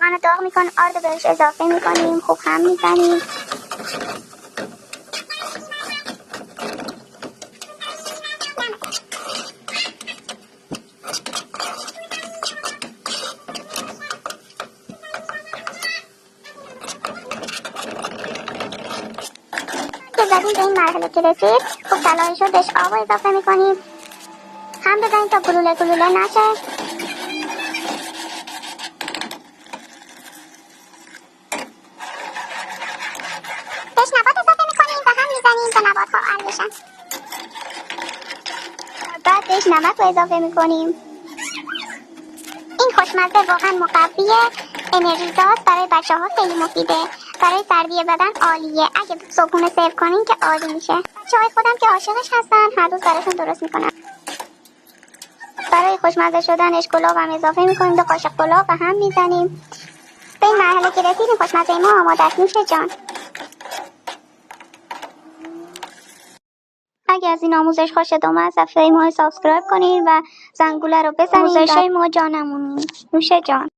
روغن رو داغ میکنیم، آرد رو بهش اضافه میکنیم، خوب هم میزنیم. که زدیم به این مرحله که رسید خوب تلاش شد، بهش آب اضافه میکنیم، هم بزنیم تا گلوله گلوله نشه. بهش نبات اضافه میکنیم و هم میزنیم تا نبات ها حل بشن. بعد بهش نمک رو اضافه میکنیم. این خوشمزه واقعا مقویه، انرژیزاست، برای بچه ها خیلی مفیده، برای سردی بدن عالیه. اگه صبحونه سرو کنین که عالی میشه. بچه های خودم که عاشقش هستن هر روز براشون درست میکنم. برای خوشمزه شدنش گلاب هم اضافه میکنیم، 2 قاشق گلاب و هم میزنیم. به این مرحله که رسیدیم خوشمزه ما آماده است. نوش جان. اگه از این آموزش خوشت اومد صفحه ما رو سابسکرایب کنید و زنگوله رو بزنید. آموزش ما جانمونی. نوش جان.